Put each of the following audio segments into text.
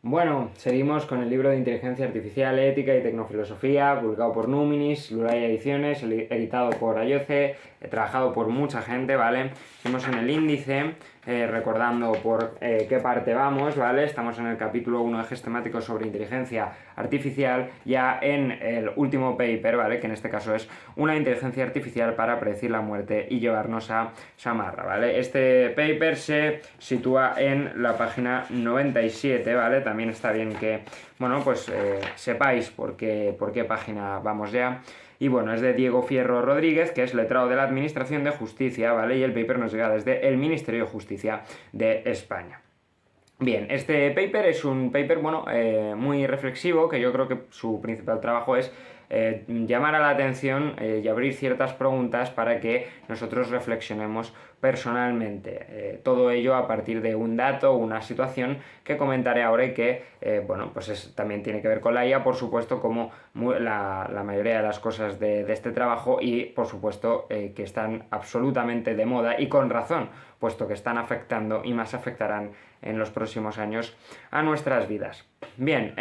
Bueno, seguimos con el libro de Inteligencia Artificial, Ética y Tecnofilosofía, publicado por Numinis, Lulaya Ediciones, editado por Ayoce, trabajado por mucha gente, ¿vale? Seguimos en el índice, recordando por qué parte vamos, ¿vale? Estamos en el capítulo 1 de ejes temáticos sobre inteligencia artificial, ya en el último paper, ¿vale? Que en este caso es una inteligencia artificial para predecir la muerte y llevarnos a Samarra, ¿vale? Este paper se sitúa en la página 97, ¿vale? También está bien que, bueno, pues sepáis por qué página vamos ya. Y bueno, es de Diego Fierro Rodríguez, que es letrado de la Administración de Justicia, ¿vale? Y el paper nos llega desde el Ministerio de Justicia de España. Bien, este paper es un paper, bueno, muy reflexivo, que yo creo que su principal trabajo es llamar a la atención y abrir ciertas preguntas para que nosotros reflexionemos personalmente. Todo ello a partir de un dato, una situación que comentaré ahora y que, bueno, pues también tiene que ver con la IA, por supuesto, como la mayoría de las cosas de este trabajo y, por supuesto, que están absolutamente de moda y con razón, puesto que están afectando y más afectarán en los próximos años a nuestras vidas. Bien,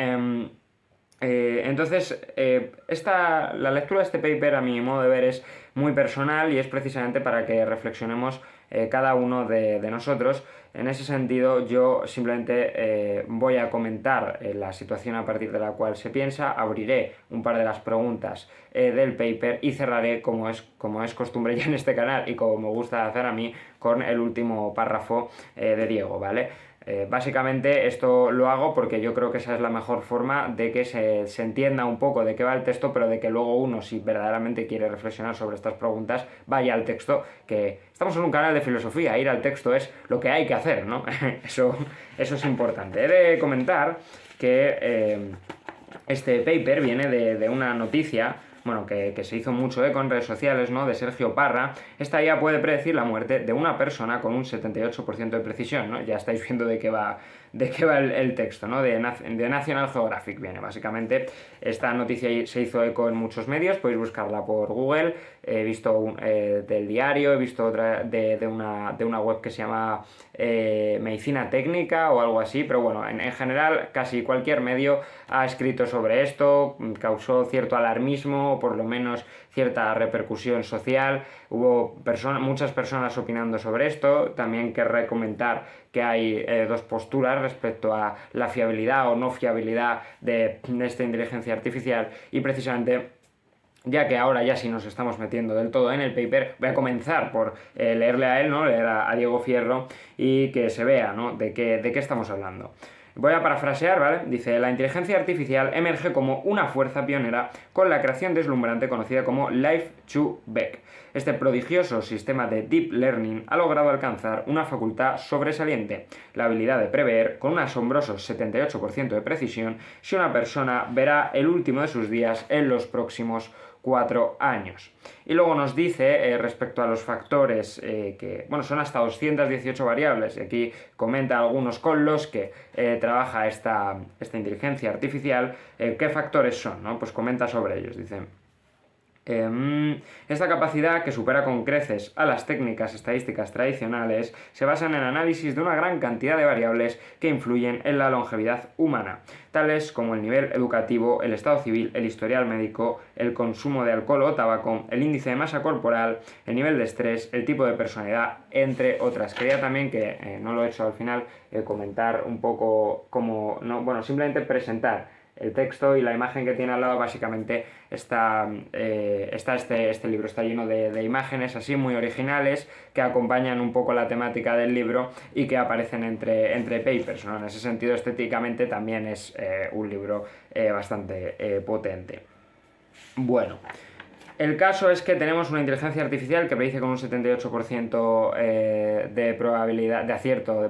entonces, la lectura de este paper, a mi modo de ver, es muy personal y es precisamente para que reflexionemos cada uno de nosotros. En ese sentido, yo simplemente voy a comentar la situación a partir de la cual se piensa, abriré un par de las preguntas del paper y cerraré, como es costumbre ya en este canal y como me gusta hacer a mí, con el último párrafo de Diego, ¿vale? Básicamente esto lo hago porque yo creo que esa es la mejor forma de que se entienda un poco de qué va el texto, pero de que luego uno, si verdaderamente quiere reflexionar sobre estas preguntas, vaya al texto, que estamos en un canal de filosofía, ir al texto es lo que hay que hacer, ¿no? Eso es importante. He de comentar que este paper viene de una noticia, bueno, que se hizo mucho eco en redes sociales, ¿no? De Sergio Parra. Esta IA puede predecir la muerte de una persona con un 78% de precisión, ¿no? Ya estáis viendo de qué va el texto, ¿no? De National Geographic viene, básicamente. Esta noticia se hizo eco en muchos medios, podéis buscarla por Google. He visto del diario, he visto otra de una web que se llama Medicina Técnica o algo así, pero bueno, en general casi cualquier medio ha escrito sobre esto, causó cierto alarmismo, o por lo menos cierta repercusión social. Hubo muchas personas opinando sobre esto. También querré comentar que hay dos posturas respecto a la fiabilidad o no fiabilidad de esta inteligencia artificial y precisamente, ya que ahora ya sí nos estamos metiendo del todo en el paper, voy a comenzar por leerle a él, ¿no? Leer a Diego Fierro y que se vea, ¿no? de qué estamos hablando. Voy a parafrasear, ¿vale? Dice: la inteligencia artificial emerge como una fuerza pionera con la creación deslumbrante conocida como Life-2Beck. Este prodigioso sistema de Deep Learning ha logrado alcanzar una facultad sobresaliente, la habilidad de prever, con un asombroso 78% de precisión, si una persona verá el último de sus días en los próximos 4 años. Y luego nos dice respecto a los factores que, bueno, son hasta 218 variables, y aquí comenta algunos con los que trabaja esta inteligencia artificial, qué factores son, ¿no? Pues comenta sobre ellos, dice: esta capacidad, que supera con creces a las técnicas estadísticas tradicionales, se basa en el análisis de una gran cantidad de variables que influyen en la longevidad humana, tales como el nivel educativo, el estado civil, el historial médico, el consumo de alcohol o tabaco, el índice de masa corporal, el nivel de estrés, el tipo de personalidad, entre otras. Quería también, que no lo he hecho al final, comentar un poco cómo, no, bueno, simplemente presentar el texto y la imagen que tiene al lado. Básicamente está este libro, está lleno de imágenes así muy originales que acompañan un poco la temática del libro y que aparecen entre papers, ¿no? En ese sentido, estéticamente también es un libro bastante potente. Bueno, el caso es que tenemos una inteligencia artificial que predice con un 78% de probabilidad de acierto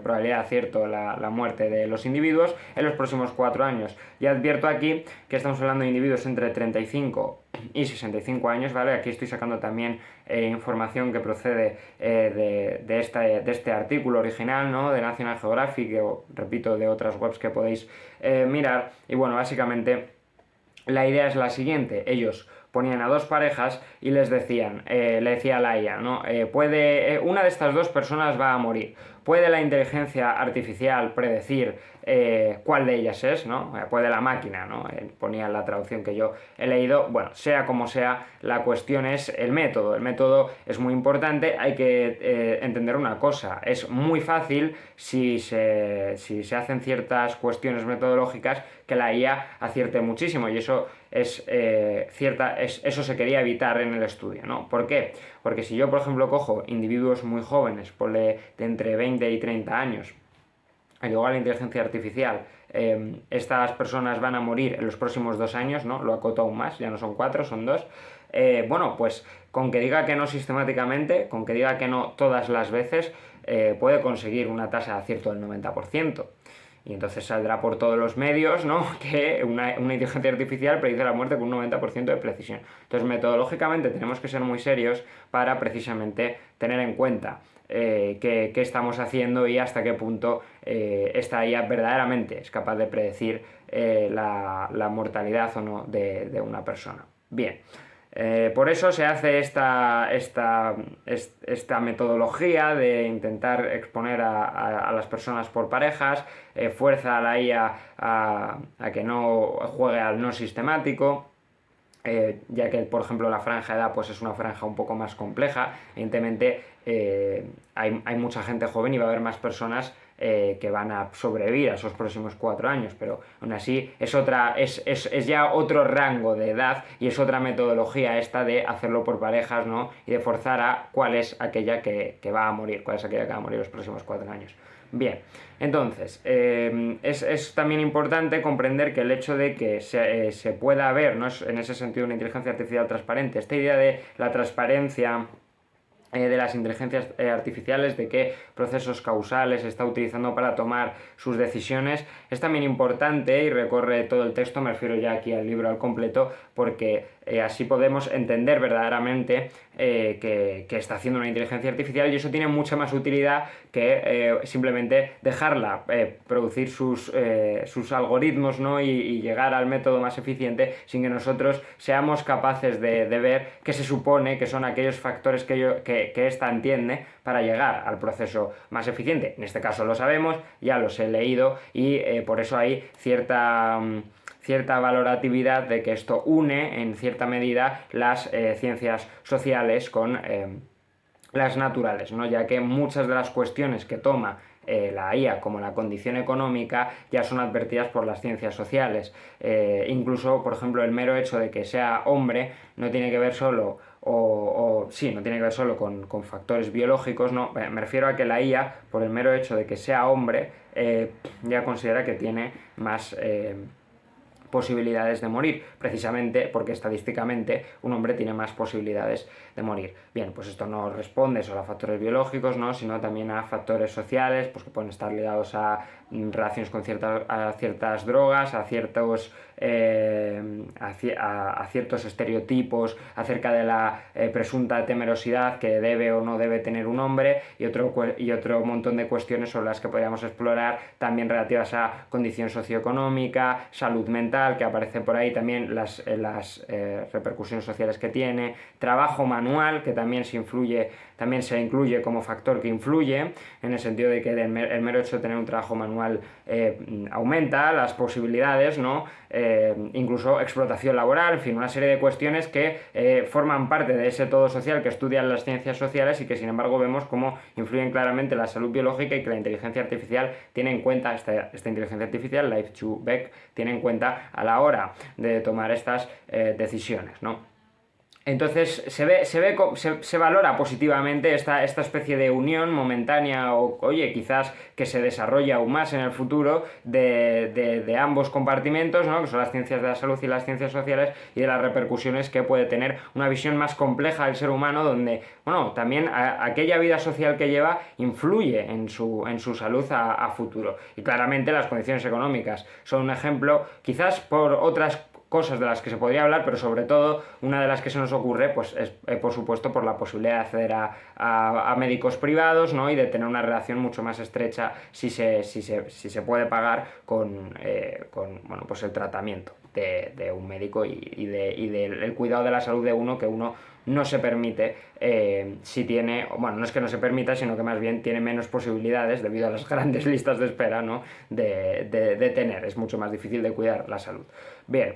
la muerte de los individuos en los próximos 4 años. Y advierto aquí que estamos hablando de individuos entre 35 y 65 años, ¿vale? Aquí estoy sacando también información que procede de este artículo original, ¿no? De National Geographic, o repito, de otras webs que podéis mirar. Y bueno, básicamente la idea es la siguiente: ellos ponían a dos parejas y les decían, le decía a la IA, ¿no? Una de estas dos personas va a morir. ¿Puede la inteligencia artificial predecir cuál de ellas es, ¿no? Puede la máquina, ¿no? Ponía en la traducción que yo he leído. Bueno, sea como sea, la cuestión es el método. El método es muy importante. Hay que entender una cosa. Es muy fácil si se hacen ciertas cuestiones metodológicas que la IA acierte muchísimo, y eso eso se quería evitar en el estudio, ¿no? ¿Por qué? Porque si yo, por ejemplo, cojo individuos muy jóvenes, ponle de entre 20 y 30 años, y luego a la inteligencia artificial, estas personas van a morir en los próximos 2 años, ¿no? Lo acoto aún más, ya no son 4, son 2. Bueno, pues con que diga que no sistemáticamente, con que diga que no todas las veces, puede conseguir una tasa de acierto del 90%. Y entonces saldrá por todos los medios, ¿no? Que una inteligencia artificial predice la muerte con un 90% de precisión. Entonces, metodológicamente tenemos que ser muy serios para precisamente tener en cuenta qué estamos haciendo y hasta qué punto esta IA verdaderamente es capaz de predecir la mortalidad o no de una persona. Bien. Por eso se hace esta metodología de intentar exponer a las personas por parejas, fuerza a la IA a que no juegue al no sistemático. Ya que, por ejemplo, la franja de edad pues es una franja un poco más compleja. Evidentemente hay mucha gente joven y va a haber más personas que van a sobrevivir a esos próximos 4 años, pero aún así es ya otro rango de edad y es otra metodología esta de hacerlo por parejas, ¿no? Y de forzar a cuál es aquella que va a morir, cuál es aquella que va a morir los próximos 4 años. Bien, entonces, es también importante comprender que el hecho de que se pueda ver, ¿no? Es en ese sentido una inteligencia artificial transparente, esta idea de la transparencia de las inteligencias artificiales, de qué procesos causales está utilizando para tomar sus decisiones, es también importante y recorre todo el texto, me refiero ya aquí al libro al completo, porque así podemos entender verdaderamente que está haciendo una inteligencia artificial, y eso tiene mucha más utilidad que simplemente dejarla producir sus algoritmos, ¿no? y llegar al método más eficiente sin que nosotros seamos capaces de ver qué se supone que son aquellos factores que ésta entiende para llegar al proceso más eficiente. En este caso lo sabemos, ya los he leído, y por eso hay cierta valoratividad de que esto une en cierta medida las ciencias sociales con las naturales, ¿no? Ya que muchas de las cuestiones que toma la IA como la condición económica ya son advertidas por las ciencias sociales. Incluso, por ejemplo, el mero hecho de que sea hombre no tiene que ver solo no tiene que ver solo con factores biológicos, no, me refiero a que la IA, por el mero hecho de que sea hombre, ya considera que tiene más posibilidades de morir, precisamente porque estadísticamente un hombre tiene más posibilidades de morir. Bien, pues esto no responde solo a factores biológicos, ¿no? Sino también a factores sociales, pues que pueden estar ligados a relaciones con ciertas drogas, a ciertos estereotipos acerca de la presunta temerosidad que debe o no debe tener un hombre, y otro montón de cuestiones sobre las que podríamos explorar, también relativas a condición socioeconómica, salud mental, que aparece por ahí también, las repercusiones sociales que tiene, trabajo manual, que también se incluye como factor que influye, en el sentido de que el mero hecho de tener un trabajo manual aumenta las posibilidades, ¿no? Incluso explotación laboral, en fin, una serie de cuestiones que forman parte de ese todo social que estudian las ciencias sociales y que sin embargo vemos cómo influyen claramente en la salud biológica, y que la inteligencia artificial tiene en cuenta, esta inteligencia artificial, Life2Beck, tiene en cuenta a la hora de tomar estas decisiones, ¿no? Entonces se valora positivamente esta especie de unión momentánea, o oye, quizás que se desarrolle aún más en el futuro de ambos compartimentos, ¿no? Que son las ciencias de la salud y las ciencias sociales, y de las repercusiones que puede tener una visión más compleja del ser humano, donde, bueno, también aquella vida social que lleva influye en su salud a futuro. Y claramente las condiciones económicas son un ejemplo, quizás por otras cosas de las que se podría hablar, pero sobre todo una de las que se nos ocurre pues es, por supuesto, por la posibilidad de acceder a médicos privados, ¿no? Y de tener una relación mucho más estrecha si se puede pagar con bueno, pues el tratamiento. de un médico y del cuidado de la salud de uno, que uno no se permite si tiene, bueno, no es que no se permita, sino que más bien tiene menos posibilidades debido a las grandes listas de espera, ¿no? de tener. Es mucho más difícil de cuidar la salud. Bien.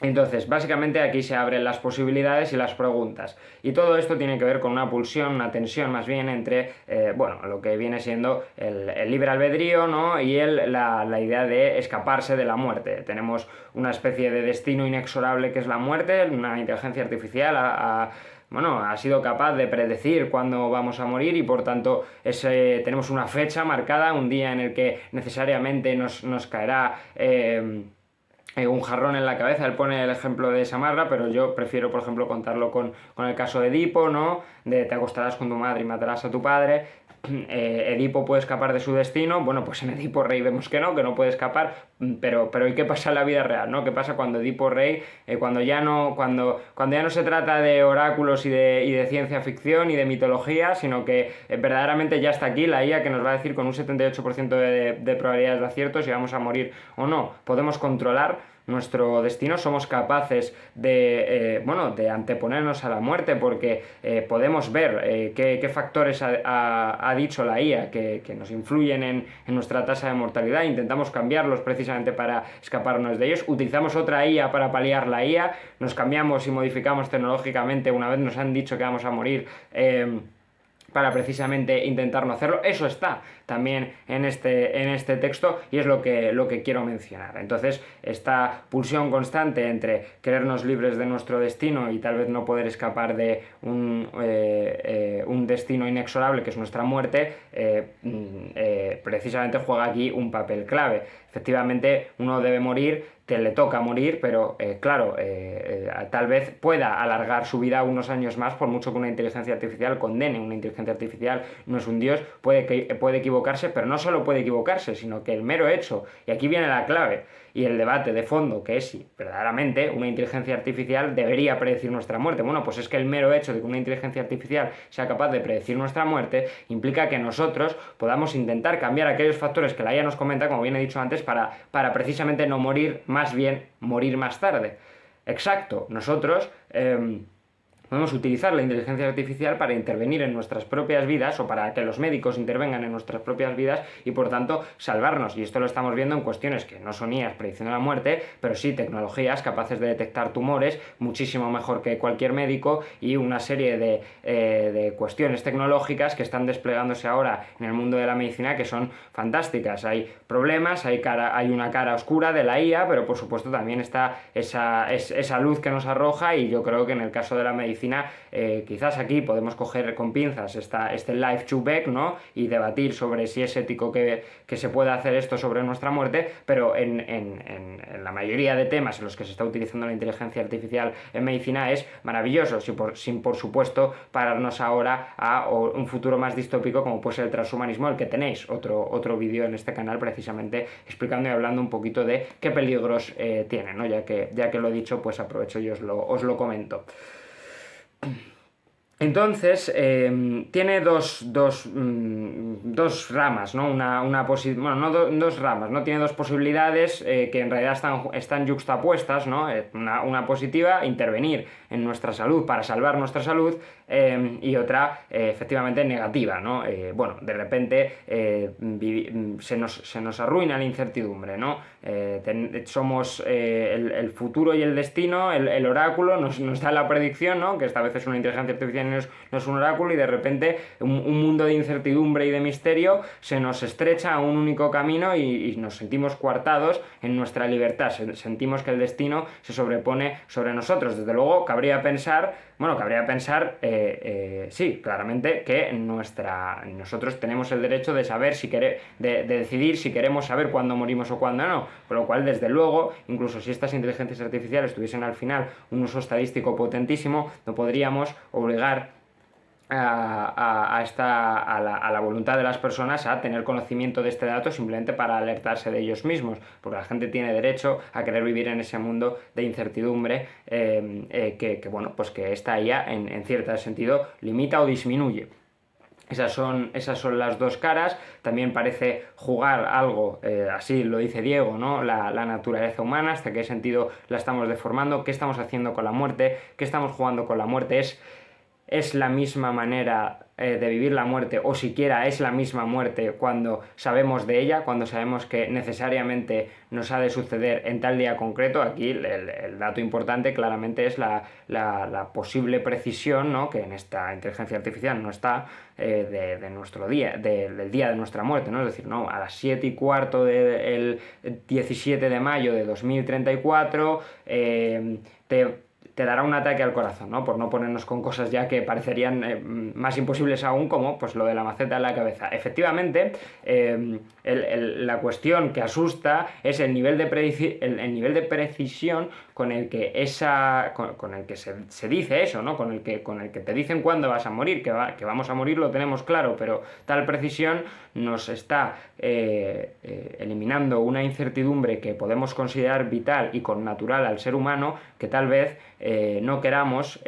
Entonces, básicamente aquí se abren las posibilidades y las preguntas. Y todo esto tiene que ver con una pulsión, una tensión más bien entre, bueno, lo que viene siendo el libre albedrío, ¿no? Y la idea de escaparse de la muerte. Tenemos una especie de destino inexorable que es la muerte, una inteligencia artificial bueno, ha sido capaz de predecir cuándo vamos a morir y por tanto tenemos una fecha marcada, un día en el que necesariamente nos caerá un jarrón en la cabeza. Él pone el ejemplo de Samarra, pero yo prefiero, por ejemplo, contarlo con el caso de Edipo, ¿no? De te acostarás con tu madre y matarás a tu padre. Edipo puede escapar de su destino. Bueno, pues en Edipo Rey vemos que no puede escapar, pero ¿y qué pasa en la vida real, no? ¿Qué pasa cuando Edipo Rey, cuando ya no se trata de oráculos y de ciencia ficción y de mitología, sino que verdaderamente ya está aquí la IA que nos va a decir con un 78% de probabilidades de acierto si vamos a morir o no? Podemos controlar nuestro destino, somos capaces de anteponernos a la muerte porque podemos ver qué factores ha dicho la IA que nos influyen en nuestra tasa de mortalidad, intentamos cambiarlos precisamente para escaparnos de ellos, utilizamos otra IA para paliar la IA, nos cambiamos y modificamos tecnológicamente una vez nos han dicho que vamos a morir, para precisamente intentar no hacerlo. Eso está también en este texto y es lo que quiero mencionar. Entonces, esta pulsión constante entre querernos libres de nuestro destino y tal vez no poder escapar de un destino inexorable que es nuestra muerte, precisamente juega aquí un papel clave. Efectivamente, uno debe morir, le toca morir, pero claro, tal vez pueda alargar su vida unos años más, por mucho que una inteligencia artificial condene. Una inteligencia artificial no es un dios, puede equivocarse, pero no solo puede equivocarse, sino que el mero hecho, y aquí viene la clave y el debate de fondo, que es si verdaderamente una inteligencia artificial debería predecir nuestra muerte. Bueno, pues es que el mero hecho de que una inteligencia artificial sea capaz de predecir nuestra muerte implica que nosotros podamos intentar cambiar aquellos factores que la IA nos comenta, como bien he dicho antes, para precisamente no morir, más bien morir más tarde. Exacto, nosotros podemos utilizar la inteligencia artificial para intervenir en nuestras propias vidas o para que los médicos intervengan en nuestras propias vidas y por tanto salvarnos. Y esto lo estamos viendo en cuestiones que no son IAs prediciendo la muerte, pero sí tecnologías capaces de detectar tumores muchísimo mejor que cualquier médico y una serie de cuestiones tecnológicas que están desplegándose ahora en el mundo de la medicina que son fantásticas. Hay problemas, hay una cara oscura de la IA, pero por supuesto también está esa luz que nos arroja y yo creo que en el caso de la medicina quizás aquí podemos coger con pinzas este life to back, ¿no? Y debatir sobre si es ético que se pueda hacer esto sobre nuestra muerte, pero en la mayoría de temas en los que se está utilizando la inteligencia artificial en medicina es maravilloso, sin por supuesto pararnos ahora a un futuro más distópico como puede ser el transhumanismo, el que tenéis otro vídeo en este canal precisamente explicando y hablando un poquito de qué peligros tiene, ¿no? Ya que lo he dicho, pues aprovecho y os lo comento. Entonces, tiene dos ramas, ¿no? Dos ramas, ¿no? Tiene dos posibilidades que en realidad están yuxtapuestas, ¿no? Una positiva, intervenir en nuestra salud para salvar nuestra salud, y otra, efectivamente, negativa, ¿no? Bueno, de repente se nos arruina la incertidumbre, ¿no? Somos el futuro y el destino, el oráculo nos da la predicción, ¿no? Que esta vez es una inteligencia artificial, no es un oráculo, y de repente un mundo de incertidumbre y de misterio se nos estrecha a un único camino y nos sentimos coartados en nuestra libertad, sentimos que el destino se sobrepone sobre nosotros. Desde luego cabría pensar, sí, claramente que nosotros tenemos el derecho de saber de decidir si queremos saber cuándo morimos o cuándo no, con lo cual desde luego, incluso si estas inteligencias artificiales tuviesen al final un uso estadístico potentísimo, no podríamos obligar a la voluntad de las personas a tener conocimiento de este dato simplemente para alertarse de ellos mismos, porque la gente tiene derecho a querer vivir en ese mundo de incertidumbre que esta IA en cierto sentido limita o disminuye. Esas son las dos caras. También parece jugar algo, así lo dice Diego, ¿no? La naturaleza humana, hasta qué sentido la estamos deformando, qué estamos haciendo con la muerte, qué estamos jugando con la muerte. Es la misma manera de vivir la muerte, o siquiera es la misma muerte cuando sabemos de ella, cuando sabemos que necesariamente nos ha de suceder en tal día concreto. Aquí el dato importante claramente es la posible precisión, ¿no? Que en esta inteligencia artificial no está, de nuestro día, del día de nuestra muerte, ¿no? Es decir, no, a las 7:15 del 17 de mayo de 2034 te dará un ataque al corazón, ¿no? Por no ponernos con cosas ya que parecerían más imposibles aún, como pues lo de la maceta en la cabeza. Efectivamente, la cuestión que asusta es el nivel de precisión con el que con el que se dice eso, ¿no? Con el que te dicen cuándo vas a morir, que vamos a morir lo tenemos claro, pero tal precisión nos está eliminando una incertidumbre que podemos considerar vital y connatural al ser humano, que tal vez no queramos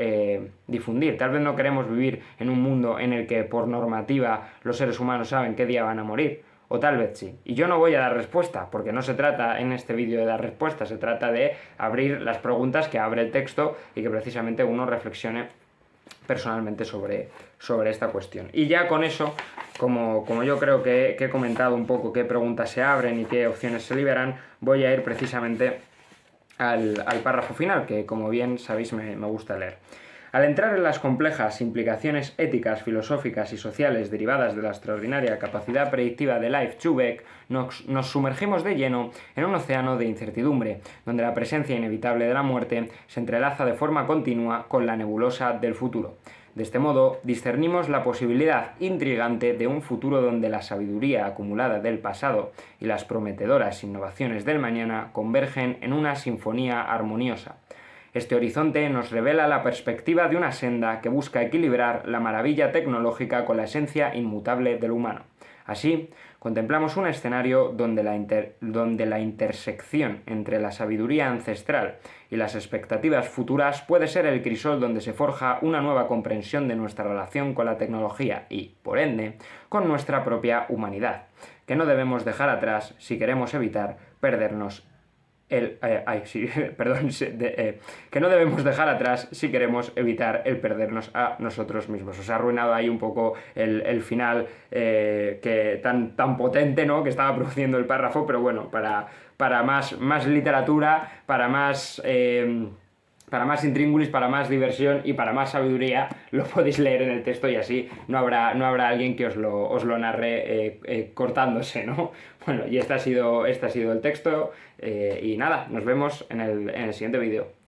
difundir. Tal vez no queremos vivir en un mundo en el que por normativa los seres humanos saben qué día van a morir. O tal vez sí. Y yo no voy a dar respuesta, porque no se trata en este vídeo de dar respuesta, se trata de abrir las preguntas que abre el texto y que precisamente uno reflexione personalmente sobre esta cuestión. Y ya con eso, como yo creo que he comentado un poco qué preguntas se abren y qué opciones se liberan, voy a ir precisamente al párrafo final, que como bien sabéis me gusta leer. Al entrar en las complejas implicaciones éticas, filosóficas y sociales derivadas de la extraordinaria capacidad predictiva de Leif-Zubeck, nos sumergimos de lleno en un océano de incertidumbre, donde la presencia inevitable de la muerte se entrelaza de forma continua con la nebulosa del futuro. De este modo, discernimos la posibilidad intrigante de un futuro donde la sabiduría acumulada del pasado y las prometedoras innovaciones del mañana convergen en una sinfonía armoniosa. Este horizonte nos revela la perspectiva de una senda que busca equilibrar la maravilla tecnológica con la esencia inmutable del humano. Así, contemplamos un escenario donde la intersección entre la sabiduría ancestral y las expectativas futuras puede ser el crisol donde se forja una nueva comprensión de nuestra relación con la tecnología y, por ende, con nuestra propia humanidad, que no debemos dejar atrás si queremos evitar perdernos que no debemos dejar atrás si queremos evitar el perdernos a nosotros mismos. Os ha arruinado ahí un poco el final que tan potente, ¿no?, que estaba produciendo el párrafo, pero bueno, para más literatura, para más intríngulis, para más diversión y para más sabiduría, lo podéis leer en el texto y así no habrá alguien que os lo narre cortándose, ¿no? Bueno, y este ha sido el texto y nada, nos vemos en el siguiente vídeo.